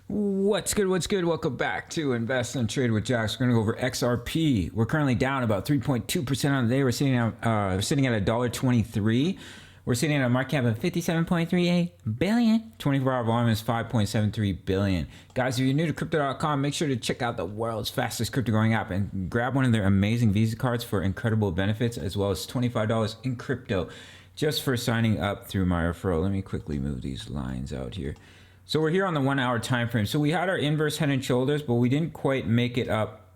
What's good? What's good? Welcome back to Invest and Trade with Jax. We're going to go over XRP. We're currently down about 3.2% on the day. We're sitting at $1.23. We're sitting at a market cap of 57.38 billion. 24-hour volume is 5.73 billion. Guys, if you're new to crypto.com, make sure to check out the world's fastest crypto growing app and grab one of their amazing Visa cards for incredible benefits, as well as $25 in crypto just for signing up through my referral. Let me quickly move these lines out here. So we're here on the 1 hour time frame. So we had our inverse head and shoulders, but we didn't quite make it up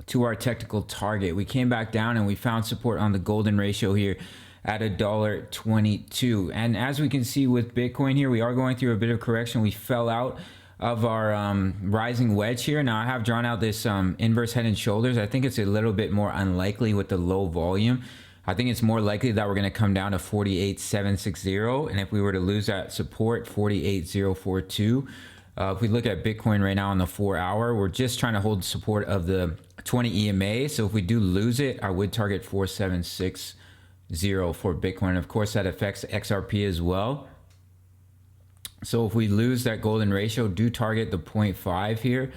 to our technical target. We came back down and we found support on the golden ratio here at $1.22. And as we can see with Bitcoin here, we are going through a bit of correction. We fell out of our rising wedge here. Now I have drawn out this inverse head and shoulders. I think it's a little bit more unlikely with the low volume. I think it's more likely that we're going to come down to 48,760, and if we were to lose that support, 48,042. If we look at Bitcoin right now on the 4 hour, we're just trying to hold support of the 20 EMA. So if we do lose it, I would target 4760 for Bitcoin. Of course, that affects XRP as well. So if we lose that golden ratio, do target the 0.5 here,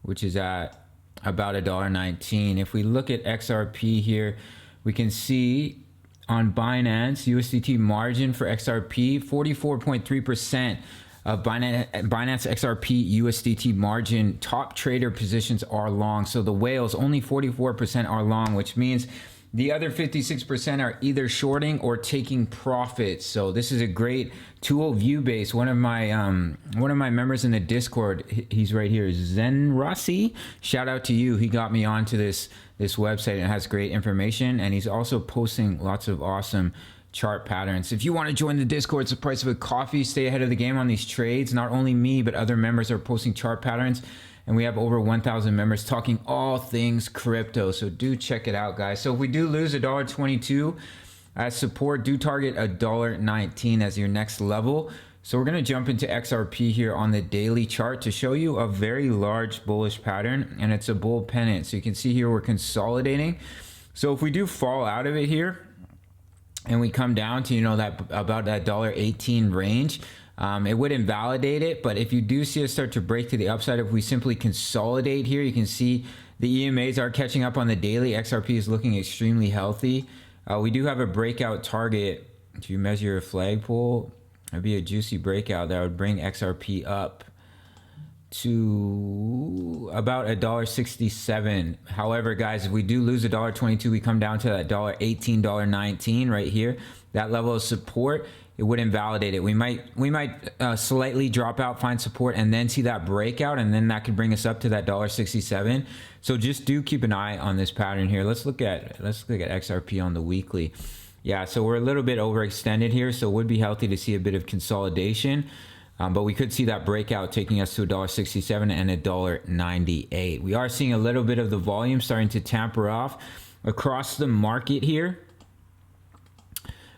which is at about $1.19. If we look at XRP here, we can see on Binance, USDT margin for XRP, 44.3% of Binance XRP USDT margin. Top trader positions are long. So the whales, only 44% are long, which means the other 56% are either shorting or taking profits. So this is a great tool. Viewbase, one of my members in the Discord, he's right here, Zen Rossi. Shout out to you. He got me onto this website and it has great information. And he's also posting lots of awesome chart patterns. If you want to join the Discord, it's the price of a coffee. Stay ahead of the game on these trades. Not only me, but other members are posting chart patterns. And we have over 1,000 members talking all things crypto. So do check it out, guys. So if we do lose $1.22 as support, do target $1.19 as your next level. So we're going to jump into XRP here on the daily chart to show you a very large bullish pattern. And it's a bull pennant. So you can see here we're consolidating. So if we do fall out of it here and we come down to, that about that $1.18 range, it would invalidate it, but if you do see us start to break to the upside, if we simply consolidate here, you can see the EMAs are catching up on the daily. XRP is looking extremely healthy. We do have a breakout target. If you measure a flagpole, it'd be a juicy breakout that would bring XRP up to about $1.67. However, guys, if we do lose $1.22, we come down to that $1.18, $1.19 right here. That level of support, it would invalidate it. We might slightly drop out, find support, and then see that breakout, and then that could bring us up to that $1.67. So just do keep an eye on this pattern here. Let's look at XRP on the weekly. Yeah, so we're a little bit overextended here, so it would be healthy to see a bit of consolidation. But we could see that breakout taking us to $1.67 and $1.98. We are seeing a little bit of the volume starting to tamper off across the market here.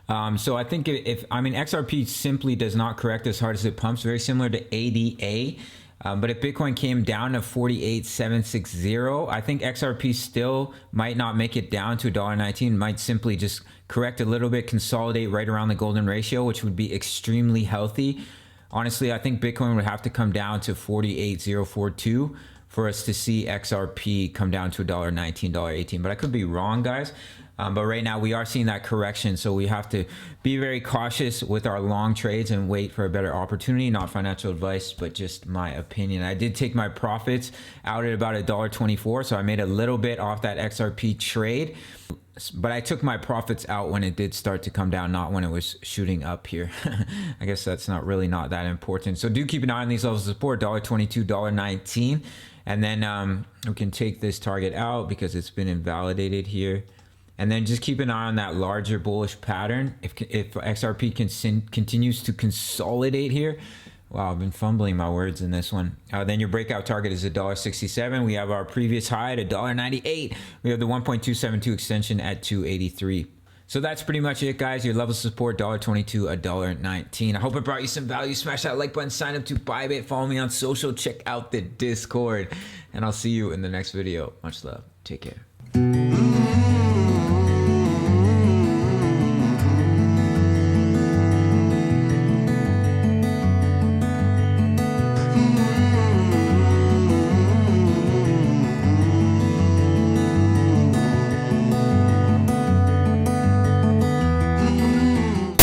So I think XRP simply does not correct as hard as it pumps, very similar to ADA. But if Bitcoin came down to 48,760, I think XRP still might not make it down to $1.19, might simply just correct a little bit, consolidate right around the golden ratio, which would be extremely healthy. Honestly, I think Bitcoin would have to come down to 48,042 for us to see XRP come down to $1.19, $1.18. But I could be wrong, guys. But right now we are seeing that correction. So we have to be very cautious with our long trades and wait for a better opportunity. Not financial advice, but just my opinion. I did take my profits out at about $1.24. So I made a little bit off that XRP trade. But I took my profits out when it did start to come down, not when it was shooting up here. I guess that's not that important. So do keep an eye on these levels of support, $1.22, $1.19. And then we can take this target out because it's been invalidated here. And then just keep an eye on that larger bullish pattern. If XRP continues to consolidate here, wow, I've been fumbling my words in this one. Then your breakout target is $1.67. We have our previous high at $1.98. We have the 1.272 extension at 283. So that's pretty much it, guys. Your level of support, $1.22, $1.19. I hope it brought you some value. Smash that like button, sign up to Bybit, follow me on social, check out the Discord, and I'll see you in the next video. Much love. Take care.